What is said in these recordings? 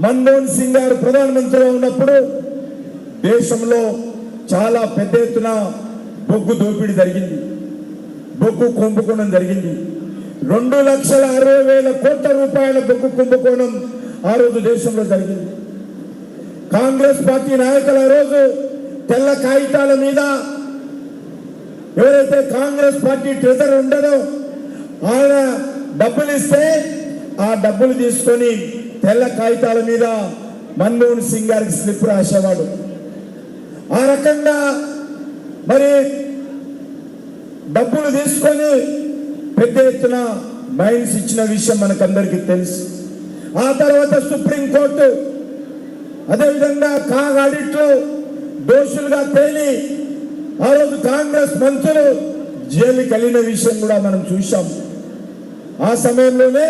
మన్మోహన్ సింగ్ గారు ప్రధానమంత్రిగా ఉన్నప్పుడు దేశంలో చాలా పెద్ద ఎత్తున బొగ్గు దోపిడీ జరిగింది, బొగ్గు కుంభకోణం జరిగింది. 2,60,000 కోట్ల రూపాయల బొగ్గు కుంభకోణం ఆ రోజు దేశంలో జరిగింది. కాంగ్రెస్ పార్టీ నాయకులు ఆ రోజు తెల్ల కాగితాల మీద ఎవరైతే కాంగ్రెస్ పార్టీ ట్రెజరర్ ఉండదో ఆయన డబ్బులు ఇస్తే ఆ డబ్బులు తీసుకొని తెల్ల కాగితాల మీద మన్మోహన్ సింగ్ గారికి స్లిప్ రాసేవాడు. ఆ రకంగా మరి డబ్బులు తీసుకొని పెద్ద ఎత్తున మైన్స్ ఇచ్చిన విషయం మనకందరికీ తెలుసు. ఆ తర్వాత సుప్రీంకోర్టు అదేవిధంగా కాగ్ ఆడిట్లో దోషులుగా తేలి ఆ రోజు కాంగ్రెస్ మంత్రులు జైలుకి వెళ్ళిన విషయం కూడా మనం చూశాం. ఆ సమయంలోనే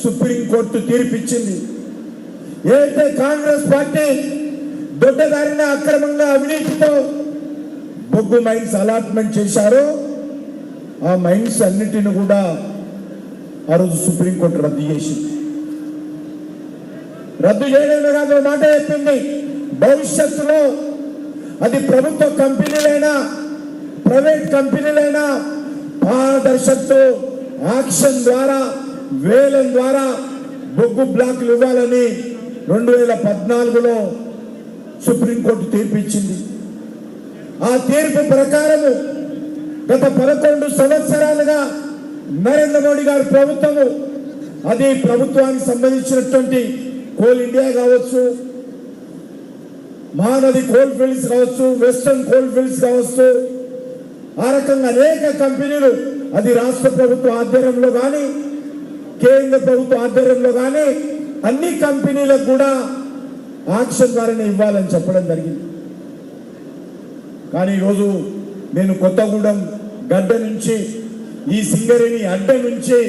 సుప్రీంకోర్టు తీర్పిచ్చింది. ఏదైతే కాంగ్రెస్ పార్టీ దొడ్డదారిన అక్రమంగా అవినీతితో బొగ్గు మైన్స్ అలాట్మెంట్ చేశారో ఆ మైన్స్ అన్నిటిని కూడా ఆ రోజు సుప్రీంకోర్టు రద్దు చేసింది. రద్దు చేయడమే కాదు మాట చెప్పింది, భవిష్యత్తులో అది ప్రభుత్వ కంపెనీలైనా ప్రైవేట్ కంపెనీలైనా పారదర్శకతో యాక్షన్ ద్వారా వేలం ద్వారా బొగ్గు బ్లాక్లు ఇవ్వాలని 2014లో సుప్రీంకోర్టు తీర్పు ఇచ్చింది. ఆ తీర్పు ప్రకారము గత 11 సంవత్సరాలుగా నరేంద్ర మోడీ గారి ప్రభుత్వము అది ప్రభుత్వానికి సంబంధించినటువంటి కోల్ ఇండియా కావచ్చు, మహానది కోల్ ఫీల్డ్స్ కావచ్చు, వెస్టర్న్ కోల్ ఫీల్డ్స్ కావచ్చు, ఆ రకంగా అనేక కంపెనీలు అది రాష్ట్ర ప్రభుత్వ ఆధ్వర్యంలో కానీ కేంద్ర ప్రభుత్వ ఆధ్వర్యంలో కానీ అన్ని కంపెనీలకు కూడా ఆక్షన్ ద్వారానే ఇవ్వాలని చెప్పడం జరిగింది. కానీ ఈరోజు నేను కొత్తగూడెం గడ్డ నుంచి ఈ సింగరేణి అడ్డ నుంచి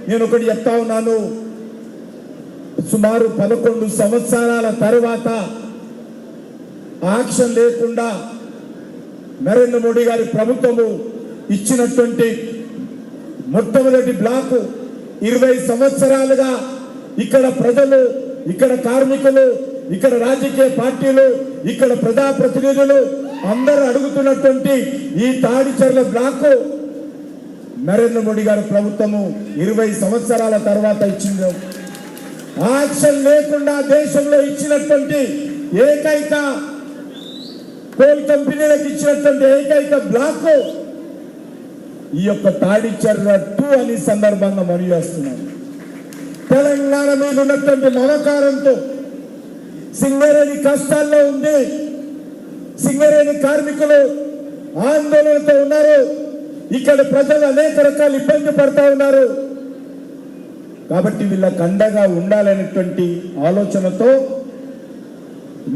నేను ఒకటి చెప్తా ఉన్నాను, సుమారు 11 సంవత్సరాల తర్వాత ఆక్షన్ లేకుండా నరేంద్ర మోడీ గారి ప్రభుత్వము ఇచ్చినటువంటి మొట్టమొదటి బ్లాకు 20 సంవత్సరాలుగా ఇక్కడ ప్రజలు, ఇక్కడ కార్మికులు, ఇక్కడ రాజకీయ పార్టీలు, ఇక్కడ ప్రజాప్రతినిధులు అందరూ అడుగుతున్నటువంటి ఈ తాడిచెర్ల బ్లాకు నరేంద్ర మోడీ గారి ప్రభుత్వము 20 సంవత్సరాల తర్వాత ఇచ్చింది. యాక్షన్ లేకుండా దేశంలో ఇచ్చినటువంటి ఏకైక కోల్ కంపెనీలకు ఇచ్చినటువంటి ఏకైక బ్లాక్ ఈ యొక్క తాడిచెర్ల 2 అని సందర్భంగా మనవి చేస్తున్నాను. తెలంగాణ మీద ఉన్నటువంటి మమకారంతో సింగరేణి కష్టాల్లో ఉంది, సింగరేణి కార్మికులు ఆందోళనతో ఉన్నారు, ఇక్కడ ప్రజలు అనేక రకాల ఇబ్బంది పడతా ఉన్నారు. కాబట్టి వీళ్ళకి అండగా ఉండాలనేటువంటి ఆలోచనతో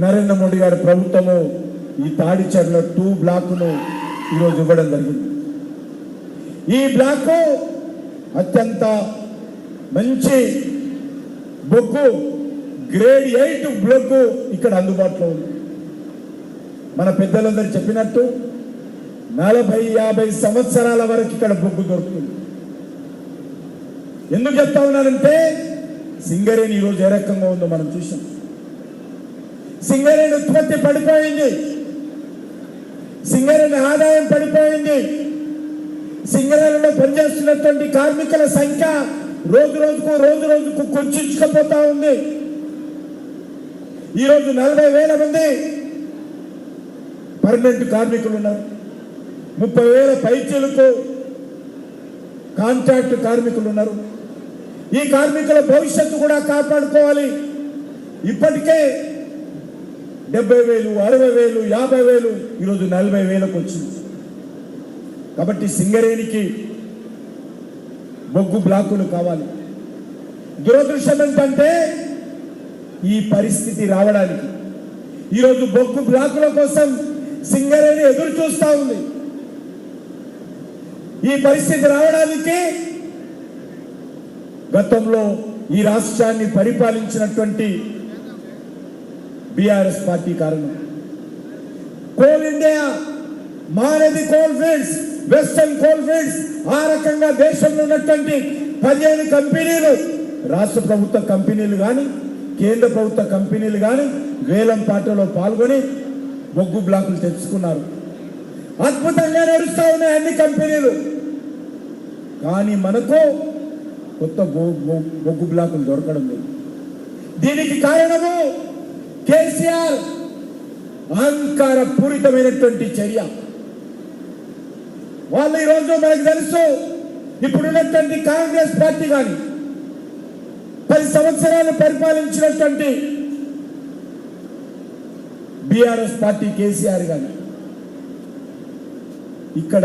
నరేంద్ర మోడీ గారి ప్రభుత్వము ఈ తాడిచెర్ల 2 బ్లాక్ను ఈరోజు ఇవ్వడం జరిగింది. ఈ బ్లాక్ అత్యంత మంచి బొగ్గు గ్రేడ్ 8 బొగ్గు ఇక్కడ అందుబాటులో ఉంది. మన పెద్దలందరూ చెప్పినట్టు 40-50 సంవత్సరాల వరకు ఇక్కడ బొగ్గు దొరుకుతుంది. ఎందుకు చెప్తా ఉన్నానంటే సింగరేణి ఈరోజు ఏ రకంగా ఉందో మనం చూసాం. సింగరేణి ఉత్పత్తి పడిపోయింది, సింగరేణి ఆదాయం పడిపోయింది, సింగరేణిలో పనిచేస్తున్నటువంటి కార్మికుల సంఖ్య రోజు రోజుకు కుంచుకుపోతా ఉంది. ఈరోజు 40,000 మంది పర్మనెంట్ కార్మికులు ఉన్నారు, 30,000 పైచీలకు కాంట్రాక్ట్ కార్మికులు ఉన్నారు. ఈ కార్మికుల భవిష్యత్తు కూడా కాపాడుకోవాలి. ఇప్పటికే 70,000, 60,000, 50,000 ఈరోజు 40,000కు వచ్చింది. కాబట్టి సింగరేణికి బొగ్గు బ్లాకులు కావాలి. దురదృష్టం ఏంటంటే ఈ పరిస్థితి రావడానికి ఈరోజు బొగ్గు బ్లాకుల కోసం సింగరేణి ఎదురు చూస్తా ఉంది. ఈ పరిస్థితి రావడానికి గతంలో ఈ రాష్ట్రాన్ని పరిపాలించినటువంటి బీఆర్ఎస్ పార్టీ కారణం. Coal India, Mahanadi coal fields, western coal fields, ఆ రకంగా దేశంలో ఉన్నటువంటి 15 కంపెనీలు రాష్ట్ర ప్రభుత్వ కంపెనీలు కానీ కేంద్ర ప్రభుత్వ కంపెనీలు కానీ వేలం పాటలో పాల్గొని బొగ్గు బ్లాకులు తెచ్చుకున్నారు. అద్భుతంగా నడుస్తూ ఉన్నాయి అన్ని కంపెనీలు. కానీ మనకు కొత్త బొగ్గు బ్లాకులు దొరకడం లేదు. దీనికి కారణము కేసీఆర్ అహంకార పూరితమైనటువంటి చర్య. వాళ్ళు ఈరోజు మనకు తెలుసు, ఇప్పుడున్నటువంటి కాంగ్రెస్ పార్టీ కానీ 10 సంవత్సరాలు పరిపాలించినటువంటి బీఆర్ఎస్ పార్టీ కేసీఆర్ కానీ ఇక్కడ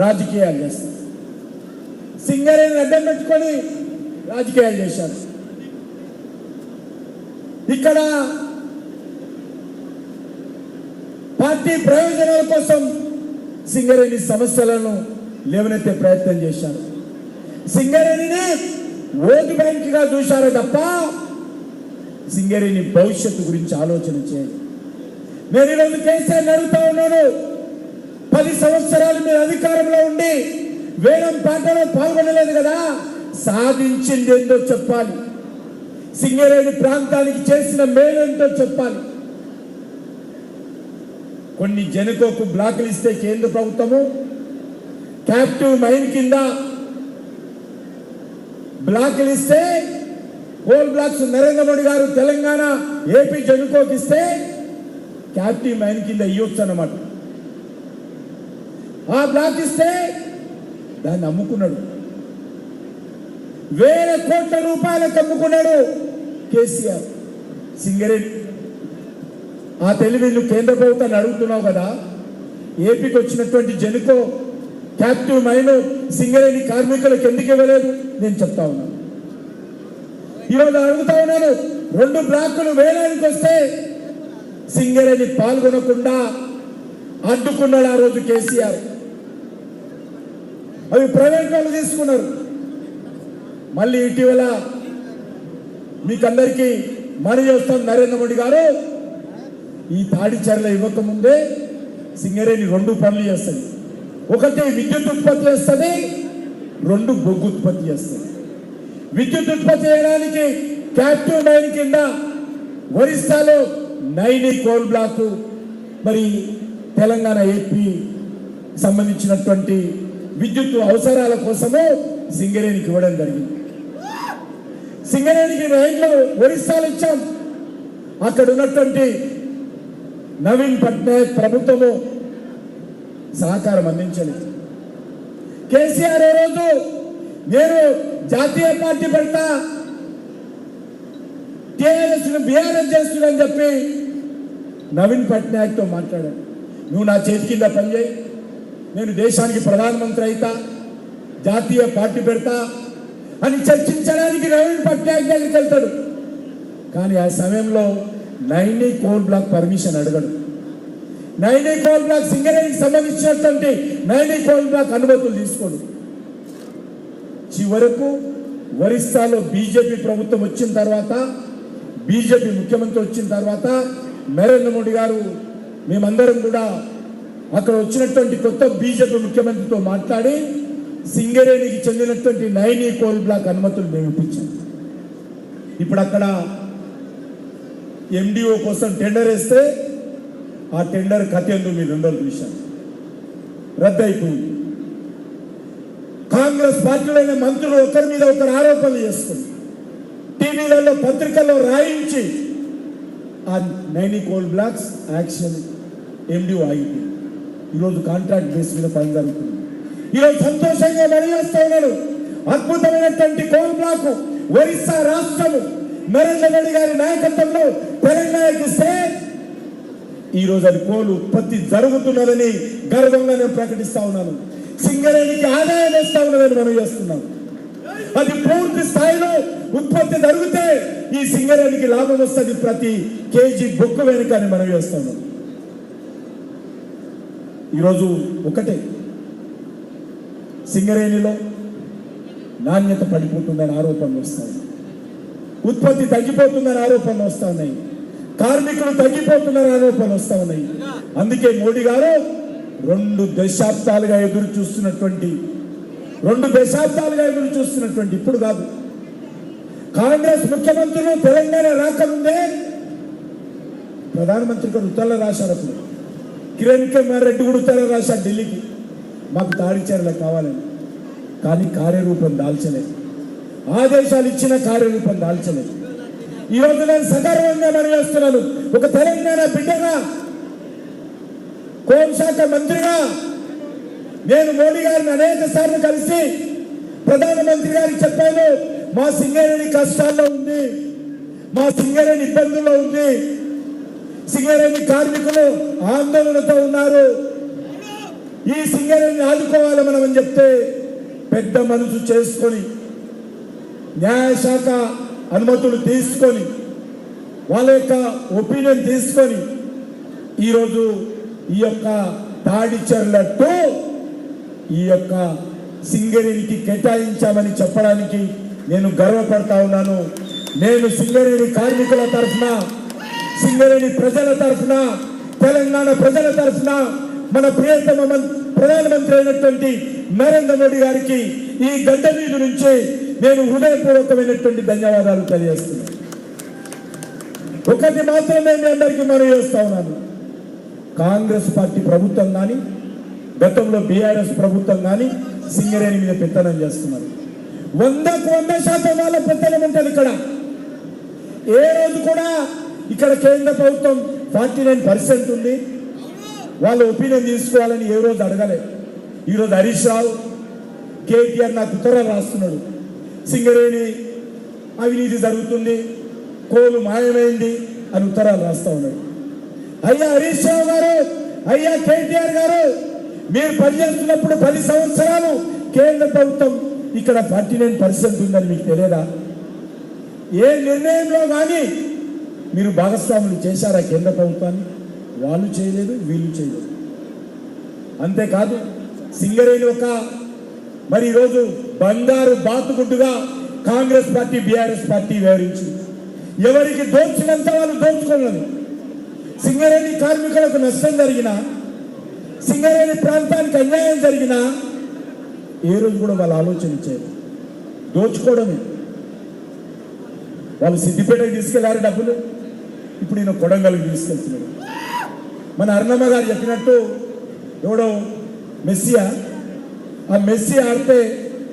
రాజకీయాలు చేస్తారు. సింగరేణిని అడ్డం పెట్టుకొని రాజకీయాలు చేశారు. ఇక్కడ పార్టీ ప్రయోజనాల కోసం సింగరేణి సమస్యలను లేవనెత్తే ప్రయత్నం చేశారు. సింగరేణిని ఓటు బ్యాంకుగా చూశారు తప్ప సింగరేణి భవిష్యత్తు గురించి ఆలోచన చేయాలి. నేను ఈరోజు కేసీఆర్ అడుగుతా ఉన్నాను, 10 సంవత్సరాలు మీరు అధికారంలో ఉండి వేలం పాటలో పాల్గొనలేదు కదా, సాధించింది ఏంటో చెప్పాలి. సింగరేణి ప్రాంతానికి చేసిన మేలేంటో చెప్పాలి. కొన్ని జెన్కోకు బ్లాకులు ఇస్తే కేంద్ర ప్రభుత్వము క్యాప్టివ్ మైన్ కింద బ్లాకులు ఇస్తే, కోల్ బ్లాక్స్ నరేంద్ర మోడీ గారు తెలంగాణ ఏపీ జెన్కోకి ఇస్తే క్యాప్టివ్ మైన్ కింద ఇవ్వచ్చు అన్నమాట. ఆ బ్లాక్ ఇస్తే దాన్ని అమ్ముకున్నాడు, వేల కోట్ల రూపాయలకు అమ్ముకున్నాడు కేసీఆర్ సింగరేణి. ఆ తెలివి నువ్వు కేంద్ర ప్రభుత్వాన్ని అడుగుతున్నావు కదా, ఏపీకి వచ్చినటువంటి జెన్కో క్యాప్టివ్ మైన్ సింగరేణి కార్మికులకు ఎందుకు ఇవ్వలేదు నేను చెప్తా ఉన్నాను. ఈరోజు అడుగుతా ఉన్నాను, 2 బ్లాకులు వేలానికి వస్తే సింగరేణి పాల్గొనకుండా అడ్డుకున్నాడు ఆ రోజు కేసీఆర్. అవి ప్రైవేట్ వాళ్ళు తీసుకున్నారు. మళ్ళీ ఇటీవల మీకందరికీ మనవి చేస్తాం, నరేంద్ర మోడీ గారు ఈ తాడిచర్ల ఇవ్వకముందే సింగరేణి 2 పనులు చేస్తుంది. ఒకటి విద్యుత్ ఉత్పత్తి చేస్తుంది, 2 బొగ్గు ఉత్పత్తి చేస్తుంది. విద్యుత్ ఉత్పత్తి చేయడానికి క్యాప్టివ్ మైన్ కింద ఒరిస్సాలో నైని కోల్ బ్లాక్, మరి తెలంగాణ ఏపీ సంబంధించినటువంటి విద్యుత్ అవసరాల కోసము సింగరేణికి ఇవ్వడం జరిగింది. సింగరేణికి రైళ్లు ఒరిస్సాలో ఇచ్చాం. అక్కడ ఉన్నటువంటి నవీన్ పట్నాయక్ ప్రభుత్వము సహకారం అందించలేదు. కేసీఆర్ ఏ రోజు నేను జాతీయ పార్టీ పెడతా, టీఆర్ఎస్ బీఆర్ఎస్ చేస్తుందని చెప్పి నవీన్ పట్నాయక్తో మాట్లాడాడు. నువ్వు నా చేతి కింద పనిచేయి, నేను దేశానికి ప్రధానమంత్రి అయితా, జాతీయ పార్టీ పెడతా అని చర్చించడానికి నవీన్ పట్నాయక్ దగ్గరికి వెళ్తాడు. కానీ ఆ సమయంలో నైని కోల్ బ్లాక్ పర్మిషన్ అడగడు. నైని కోల్ బ్లాక్ సింగరేణికి సంబంధించినటువంటి నైని కోల్ బ్లాక్ అనుమతులు తీసుకోడు. చివరకు ఒరిస్సాలో బీజేపీ ప్రభుత్వం వచ్చిన తర్వాత, బీజేపీ ముఖ్యమంత్రి వచ్చిన తర్వాత నరేంద్ర మోడీ గారు మేమందరం కూడా అక్కడ వచ్చినటువంటి కొత్త బీజేపీ ముఖ్యమంత్రితో మాట్లాడి సింగరేణికి చెందినటువంటి నైని కోల్ బ్లాక్ అనుమతులు మేము ఇప్పించాం. ఇప్పుడు అక్కడ ఎండిఓ కోసం టెండర్ వేస్తే ఆ టెండర్ కథ ఎందుకు మీరందరూ చూశారు, రద్దయిపోయింది. కాంగ్రెస్ పార్టీలోని మంత్రులు ఒకరి మీద ఒకరు ఆరోపణలు చేసుకుని టీవీలలో పత్రికల్లో రాయించి ఆ Naini coal blocks action MDO ఆగిపోయింది. ఈరోజు కాంట్రాక్ట్ బేస్ మీద పని జరుగుతుంది. ఈరోజు సంతోషంగా మనయేస్తా ఉన్నాడు. అద్భుతమైనటువంటి కోల్ బ్లాక్ ఒరిస్సా రాష్ట్రము నరేంద్ర మోడీ గారి నాయకత్వంలో తెలంగాణకి ఇస్తే ఈరోజు అది కోల్ ఉత్పత్తి జరుగుతున్నదని గర్వంగా నేను ప్రకటిస్తా ఉన్నాను. సింగరేణికి ఆదాయం వేస్తా ఉన్నదని మనం చేస్తున్నాం. అది పూర్తి స్థాయిలో ఉత్పత్తి జరిగితే ఈ సింగరేణికి లాభం వస్తుంది. ప్రతి కేజీ బొగ్గు వెనుక అని మనం చేస్తున్నాం. ఈరోజు ఒకటే, సింగరేణిలో నాణ్యత పడిపోతుందని ఆరోపణలు వస్తాయి, ఉత్పత్తి తగ్గిపోతుందని ఆరోపణలు వస్తా ఉన్నాయి, కార్మికులు తగ్గిపోతున్నారు ఆరోపణలు వస్తా ఉన్నాయి. అందుకే మోడీ గారు 2 దశాబ్దాలుగా ఎదురు చూస్తున్నటువంటి ఇప్పుడు కాదు కాంగ్రెస్ ముఖ్యమంత్రులు తెలంగాణ రాకముందే ప్రధానమంత్రి గారు ఉత్తరాలు రాశారు. అప్పుడు కిరణ్ కుమార్ రెడ్డి కూడా ఉత్తరాలు రాశారు ఢిల్లీకి, మాకు తాడిచేరలు కావాలని. కానీ కార్యరూపం దాల్చలేదు, ఆదేశాలు ఇచ్చిన కార్యరూపం దాల్చలేదు. ఈ రోజు నేను సగర్వంగా మనవేస్తున్నాను, ఒక తెలంగాణ బిడ్డగా, హోంశాఖ మంత్రిగా నేను మోడీ గారిని అనేక సార్లు కలిసి ప్రధానమంత్రి గారికి చెప్పాను, మా సింగరేణి కష్టాల్లో ఉంది, మా సింగరేణి ఇబ్బందుల్లో ఉంది, సింగరేణి కార్మికులు ఆందోళనతో ఉన్నారు, ఈ సింగరేణిని ఆదుకోవాలి మనం అని చెప్తే పెద్ద మనసు చేసుకొని న్యాయశాఖ అనుమతులు తీసుకొని వాళ్ళ యొక్క ఒపీనియన్ తీసుకొని ఈరోజు ఈ యొక్క తాడిచెర్ల టు ఈ యొక్క సింగరేణికి కేటాయించామని చెప్పడానికి నేను గర్వపడతా ఉన్నాను. నేను సింగరేణి కార్మికుల తరఫున, సింగరేణి ప్రజల తరఫున, తెలంగాణ ప్రజల తరఫున మన ప్రియతమ ప్రధానమంత్రి అయినటువంటి నరేంద్ర మోడీ గారికి ఈ గడ్డ మీద నుంచి నేను హృదయపూర్వకమైనటువంటి ధన్యవాదాలు తెలియజేస్తున్నాను. ఒకటి మాత్రమే మీ అందరికీ మనవి చేస్తా ఉన్నాను, కాంగ్రెస్ పార్టీ ప్రభుత్వం కానీ గతంలో బీఆర్ఎస్ ప్రభుత్వం కానీ సింగరేణి మీద పెత్తనం చేస్తున్నారు. 100% వాళ్ళ పెత్తనం ఉంటుంది ఇక్కడ. ఏ రోజు కూడా ఇక్కడ కేంద్ర ప్రభుత్వం 49% ఉంది, వాళ్ళ ఒపీనియన్ తీసుకోవాలని ఏ రోజు అడగలేదు. ఈరోజు హరీష్ రావు, కేటీఆర్ నాకు ఉత్తరాలు రాస్తున్నాడు, సింగరేణి అవినీతి జరుగుతుంది, కోలు మాయమైంది అని ఉత్తరాలు రాస్తా ఉన్నాడు. అయ్యా హరీష్ రావు గారు, అయ్యా కేటీఆర్ గారు, మీరు పనిచేస్తున్నప్పుడు 10 సంవత్సరాలు కేంద్ర ప్రభుత్వం ఇక్కడ 49% ఉందని మీకు తెలియదా? ఏ నిర్ణయంలో కానీ మీరు భాగస్వాములు చేశారా కేంద్ర ప్రభుత్వాన్ని? వాళ్ళు చేయలేదు, వీళ్ళు చేయలేదు. అంతేకాదు సింగరేణి ఒక మరి ఈరోజు బంగారు బాతుగుడ్డుగా కాంగ్రెస్ పార్టీ బీఆర్ఎస్ పార్టీ వ్యవహరించింది. ఎవరికి దోచినంత వాళ్ళు దోచుకోలేదు. సింగరేణి కార్మికులకు నష్టం జరిగినా, సింగరేణి ప్రాంతానికి అన్యాయం జరిగినా ఏ రోజు కూడా వాళ్ళు ఆలోచించారు, దోచుకోవడమే. వాళ్ళు సిద్దిపేటకి తీసుకెళ్లారు డబ్బులు, ఇప్పుడు ఈయన కొడంగల్కి తీసుకెళ్తున్నాడు. మన అరుణమ్మ గారు చెప్పినట్టు ఎవడో మెస్సియా, ఆ మెస్సి ఆడితే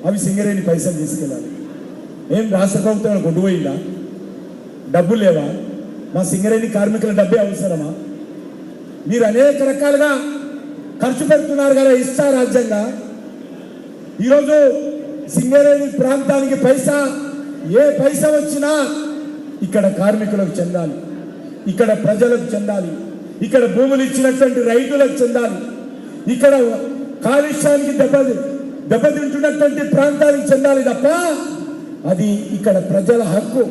అవి సింగరేణి పైసలు తీసుకెళ్ళాలి. ఏం రాష్ట్ర ప్రభుత్వం కొట్టుపోయిందా? డబ్బులు లేవా? మా సింగరేణి కార్మికుల డబ్బే అవసరమా? మీరు అనేక రకాలుగా ఖర్చు పెడుతున్నారు కదా ఇష్టారాజ్యంగా. ఈరోజు సింగరేణి ప్రాంతానికి ఏ పైసా వచ్చినా ఇక్కడ కార్మికులకు చెందాలి, ఇక్కడ ప్రజలకు చెందాలి, ఇక్కడ భూములు ఇచ్చినటువంటి రైతులకు చెందాలి, ఇక్కడ కాలుష్యానికి దెబ్బతింటున్నటువంటి ప్రాంతానికి చెందాలి తప్ప అది ఇక్కడ ప్రజల హక్కు.